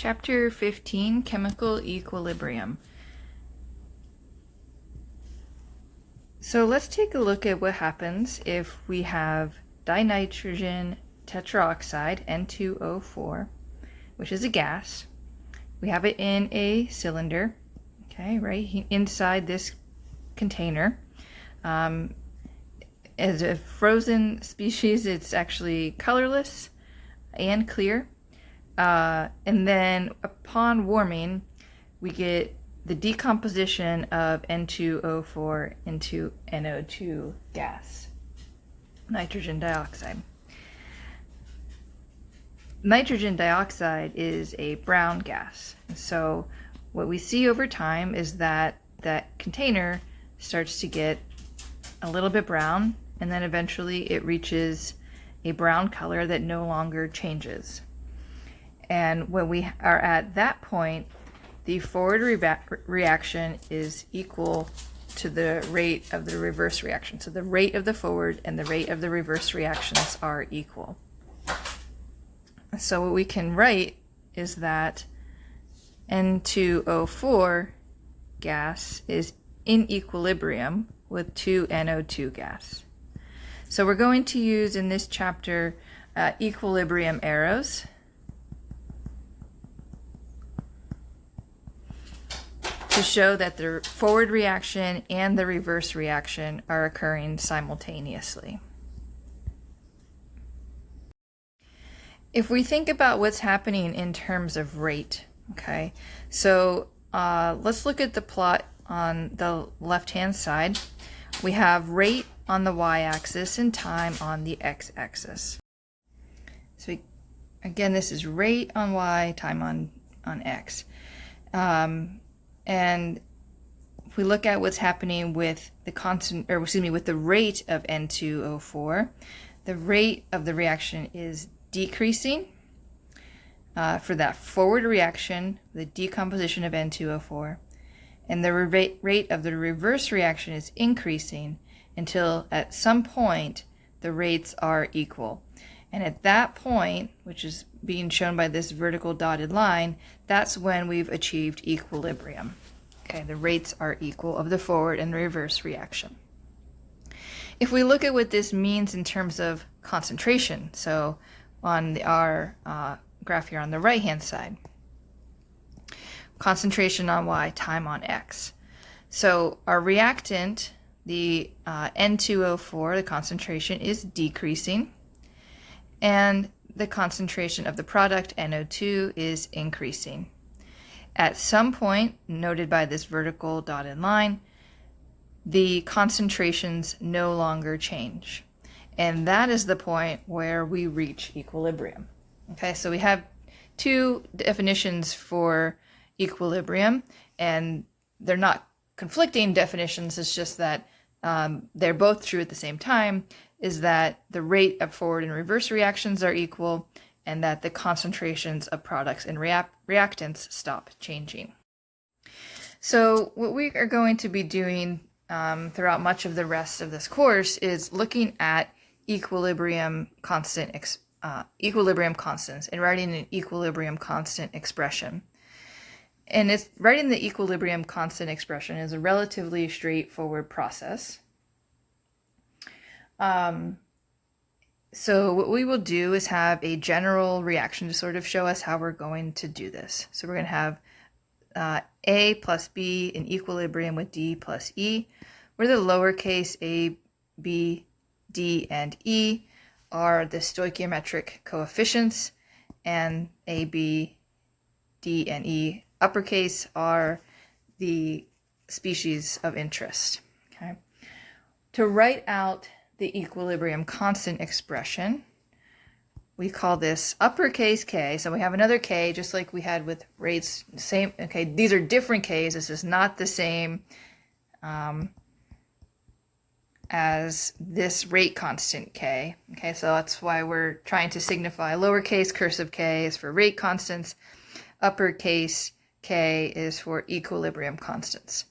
Chapter 15, Chemical Equilibrium. So let's take a look at what happens if we have dinitrogen tetroxide, N2O4, which is a gas. We have it in a cylinder, okay, right inside this container. As a frozen species, it's actually colorless and clear. And then upon warming, we get the decomposition of N2O4 into NO2 gas, nitrogen dioxide. Nitrogen dioxide is a brown gas. So what we see over time is that that container starts to get a little bit brown, and then eventually it reaches a brown color that no longer changes. And when we are at that point, the forward reaction is equal to the rate of the reverse reaction. So the rate of the forward and the rate of the reverse reactions are equal. So what we can write is that N2O4 gas is in equilibrium with 2NO2 gas. So we're going to use in this chapter equilibrium arrows to show that the forward reaction and the reverse reaction are occurring simultaneously. If we think about what's happening in terms of rate, okay, so let's look at the plot on the left-hand side. We have rate on the y-axis and time on the x-axis. So again, this is rate on y, time on x. And if we look at what's happening with the with the rate of N2O4, the rate of the reaction is decreasing. For that forward reaction, the decomposition of N2O4, and the rate of the reverse reaction is increasing until at some point the rates are equal. And at that point, which is being shown by this vertical dotted line, that's when we've achieved equilibrium. Okay, the rates are equal of the forward and the reverse reaction. If we look at what this means in terms of concentration, so on our graph here on the right-hand side, concentration on y, time on x. So our reactant, the N2O4, the concentration is decreasing, and the concentration of the product, NO2, is increasing. At some point, noted by this vertical dotted line, the concentrations no longer change. And that is the point where we reach equilibrium. Okay, so we have two definitions for equilibrium, and they're not conflicting definitions. It's just that they're both true at the same time, is that the rate of forward and reverse reactions are equal, and that the concentrations of products and reactants stop changing. So what we are going to be doing throughout much of the rest of this course is looking at equilibrium constants and writing an equilibrium constant expression. And writing the equilibrium constant expression is a relatively straightforward process. So what we will do is have a general reaction to sort of show us how we're going to do this. So we're going to have A plus B in equilibrium with D plus E, where the lowercase a, b, d, and e are the stoichiometric coefficients, and a, b, d, and e uppercase are the species of interest. Okay. To write out the equilibrium constant expression, we call this uppercase K. So we have another K, just like we had with rates. Same. Okay, these are different Ks. This is not the same as this rate constant K. Okay, so that's why we're trying to signify lowercase cursive k is for rate constants, uppercase K is for equilibrium constants.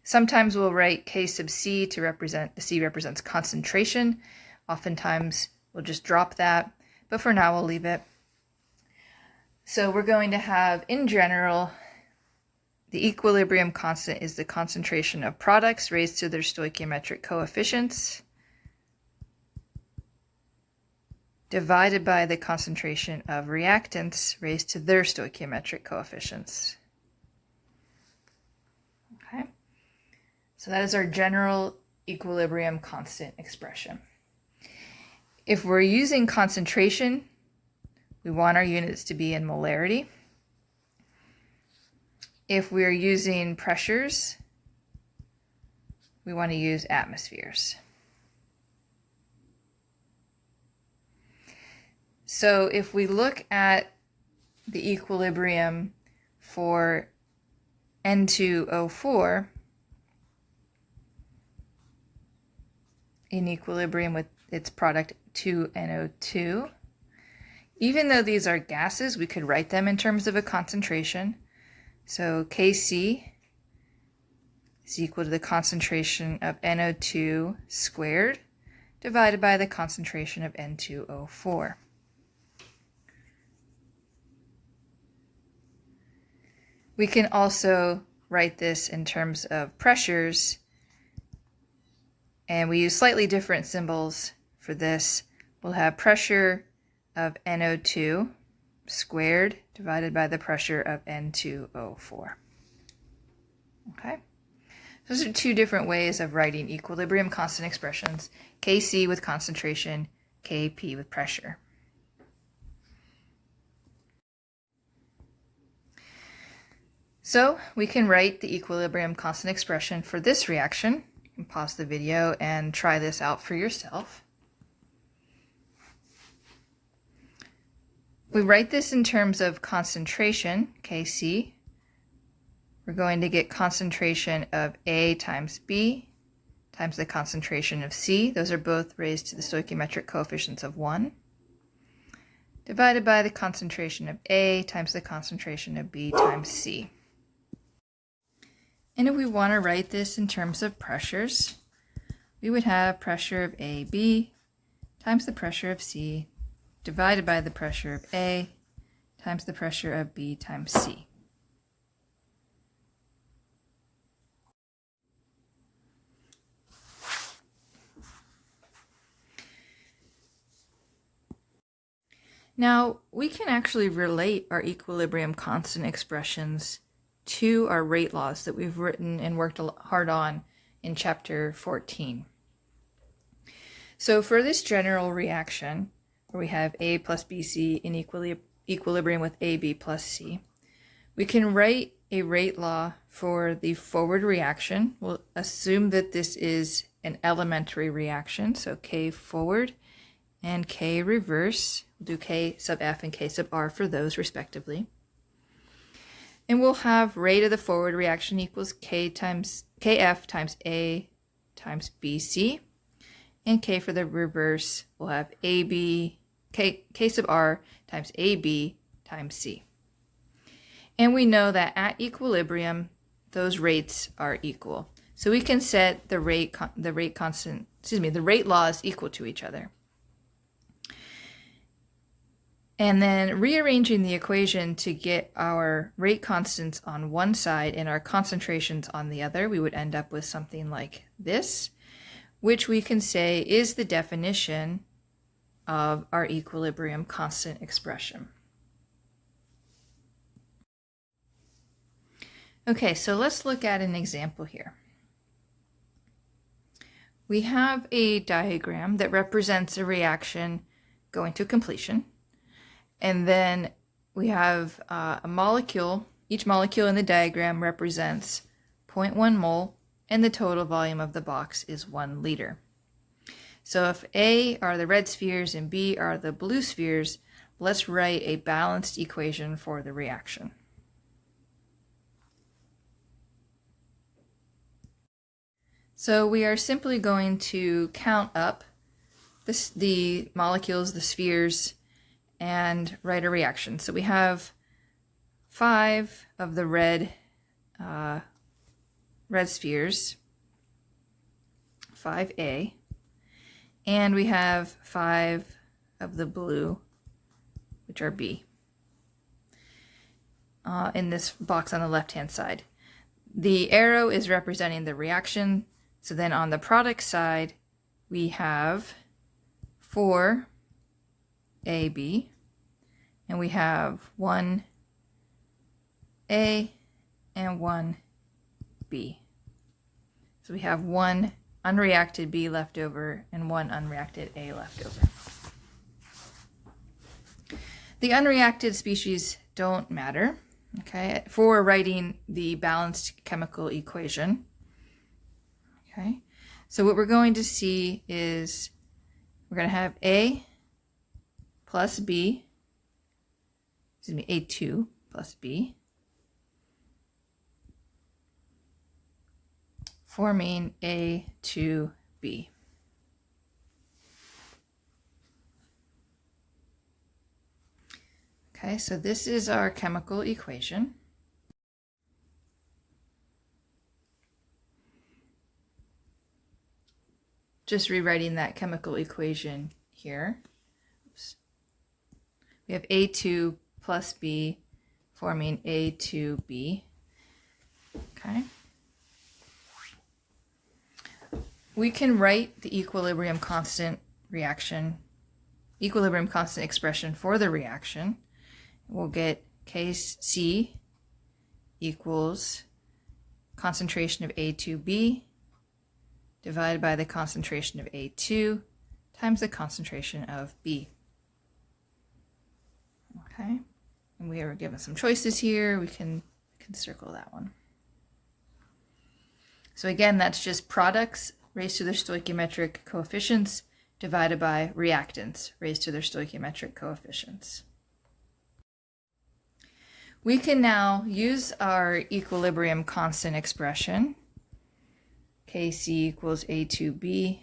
Sometimes we'll write K sub C to represent, the C represents concentration. Oftentimes we'll just drop that, but for now we'll leave it. So we're going to have, in general, the equilibrium constant is the concentration of products raised to their stoichiometric coefficients divided by the concentration of reactants raised to their stoichiometric coefficients. Okay, so that is our general equilibrium constant expression. If we're using concentration, we want our units to be in molarity. If we're using pressures, we want to use atmospheres. So if we look at the equilibrium for N2O4 in equilibrium with its product 2NO2, even though these are gases, we could write them in terms of a concentration. So Kc is equal to the concentration of NO2 squared divided by the concentration of N2O4. We can also write this in terms of pressures, and we use slightly different symbols for this. We'll have pressure of NO2 squared divided by the pressure of N2O4. Okay, those are two different ways of writing equilibrium constant expressions, Kc with concentration, Kp with pressure. So we can write the equilibrium constant expression for this reaction. You can pause the video and try this out for yourself. We write this in terms of concentration, Kc. We're going to get concentration of A times B times the concentration of C. Those are both raised to the stoichiometric coefficients of 1. Divided by the concentration of A times the concentration of B times C. And if we want to write this in terms of pressures, we would have pressure of AB times the pressure of C divided by the pressure of A times the pressure of B times C. Now, we can actually relate our equilibrium constant expressions to our rate laws that we've written and worked hard on in chapter 14. So for this general reaction, where we have A plus BC in equilibrium with AB plus C, we can write a rate law for the forward reaction. We'll assume that this is an elementary reaction, so K forward and K reverse. We'll do K sub F and K sub R for those respectively. And we'll have rate of the forward reaction equals Kf times A times BC. And K for the reverse, we'll have K sub R times AB times C. And we know that at equilibrium, those rates are equal. So we can set the rate laws equal to each other. And then rearranging the equation to get our rate constants on one side and our concentrations on the other, we would end up with something like this, which we can say is the definition of our equilibrium constant expression. Okay, so let's look at an example here. We have a diagram that represents a reaction going to completion. And then we have a molecule. Each molecule in the diagram represents 0.1 mole, and the total volume of the box is 1 liter. So if A are the red spheres and B are the blue spheres, let's write a balanced equation for the reaction. So we are simply going to count up the molecules, the spheres, and write a reaction. So we have 5 of the red spheres, 5A, and we have 5 of the blue, which are B. in this box on the left-hand side. The arrow is representing the reaction. So then on the product side, we have 4AB, and we have 1A and 1B. So we have one unreacted B left over and one unreacted A left over. The unreacted species don't matter, okay, for writing the balanced chemical equation. Okay, so what we're going to see is we're going to have A plus B, excuse me, A2 plus B, forming A2B. Okay, so this is our chemical equation. Just rewriting that chemical equation here. Oops. We have A2 plus B forming A2B. Okay. We can write the equilibrium constant expression for the reaction. We'll get Kc equals concentration of A2B divided by the concentration of A2 times the concentration of B. Okay, and we are given some choices here. We can circle that one. So again, that's just products raised to their stoichiometric coefficients divided by reactants raised to their stoichiometric coefficients. We can now use our equilibrium constant expression, Kc equals A2B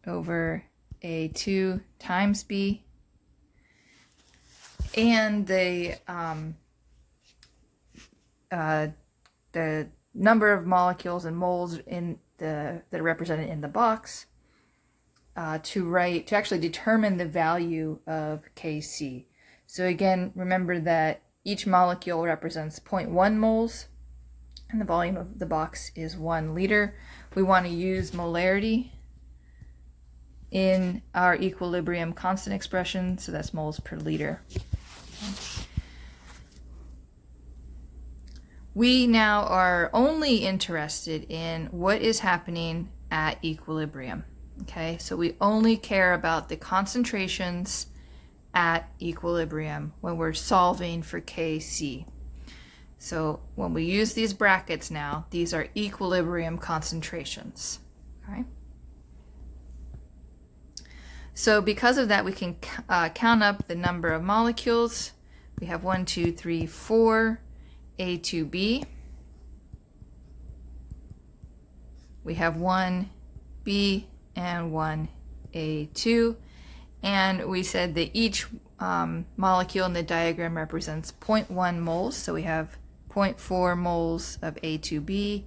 over A2 times B, and the number of molecules and moles that are represented in the box to actually determine the value of Kc. So again, remember that each molecule represents 0.1 moles and the volume of the box is 1 liter. We want to use molarity in our equilibrium constant expression, so that's moles per liter. We now are only interested in what is happening at equilibrium. Okay, so we only care about the concentrations at equilibrium when we're solving for Kc. So when we use these brackets now, these are equilibrium concentrations. Okay. So because of that, we can count up the number of molecules. We have 1, 2, 3, 4 A2B. We have 1 B and 1 A2. And we said that each molecule in the diagram represents 0.1 moles. So we have 0.4 moles of A2B,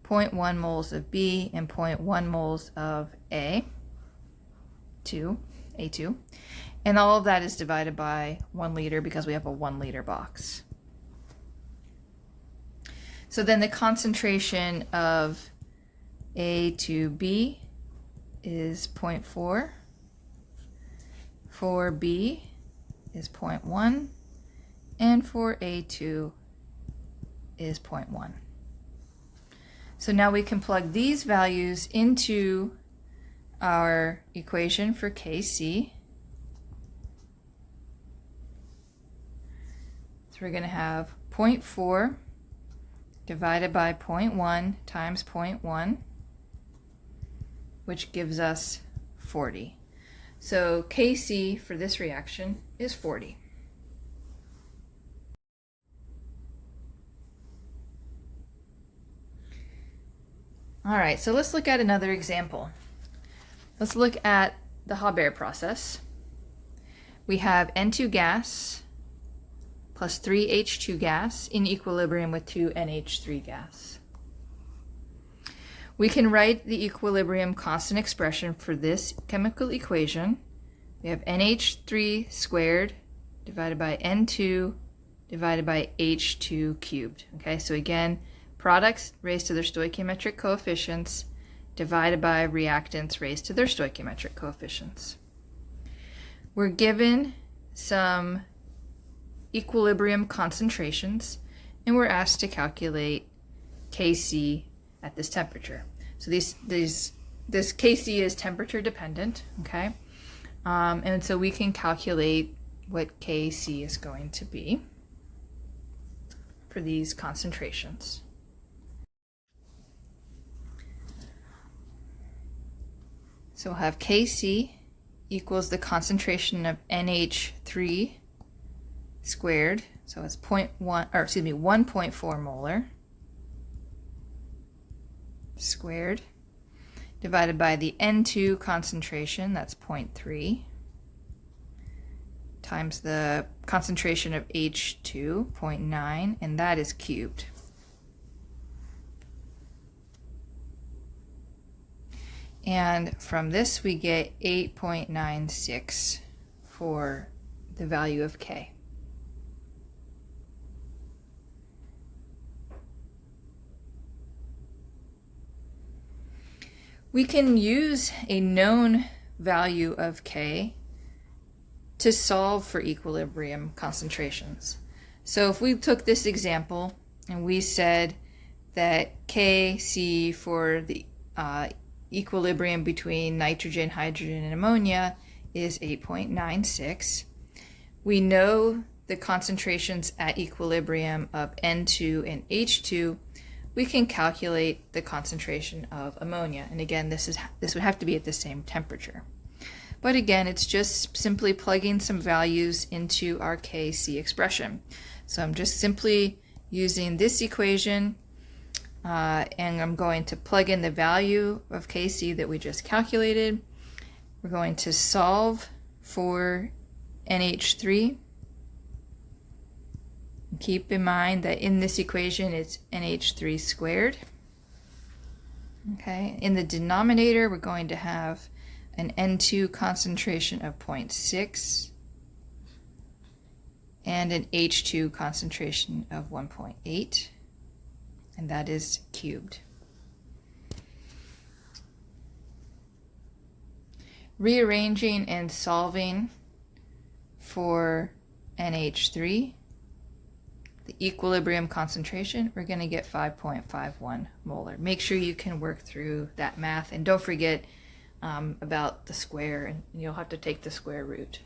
0.1 moles of B, and 0.1 moles of A2. And all of that is divided by 1 liter because we have a 1 liter box. So then the concentration of A2B is 0.4. For B is 0.1, and for A2 is 0.1. So now we can plug these values into our equation for Kc. So we're going to have 0.4 divided by 0.1 times 0.1, which gives us 40. So Kc for this reaction is 40. All right, so let's look at another example. Let's look at the Haber process. We have N2 gas plus 3H2 gas in equilibrium with 2NH3 gas. We can write the equilibrium constant expression for this chemical equation. We have NH3 squared divided by N2 divided by H2 cubed. Okay, so again, products raised to their stoichiometric coefficients divided by reactants raised to their stoichiometric coefficients. We're given some equilibrium concentrations, and we're asked to calculate Kc at this temperature. So this Kc is temperature dependent, okay? And so we can calculate what Kc is going to be for these concentrations. So we'll have Kc equals the concentration of NH3 squared, so it's 1.4 molar squared, divided by the N2 concentration, that's 0.3, times the concentration of H2, 0.9, and that is cubed. And from this we get 8.96 for the value of K. We can use a known value of K to solve for equilibrium concentrations. So if we took this example and we said that Kc for the equilibrium between nitrogen, hydrogen, and ammonia is 8.96, we know the concentrations at equilibrium of N2 and H2, we can calculate the concentration of ammonia. And again, this would have to be at the same temperature. But again, it's just simply plugging some values into our Kc expression. So I'm just simply using this equation, and I'm going to plug in the value of Kc that we just calculated. We're going to solve for NH3. Keep in mind that in this equation it's NH3 squared. Okay, in the denominator we're going to have an N2 concentration of 0.6 and an H2 concentration of 1.8, and that is cubed. Rearranging and solving for NH3, the equilibrium concentration, we're going to get 5.51 molar. Make sure you can work through that math, and don't forget about the square, and you'll have to take the square root.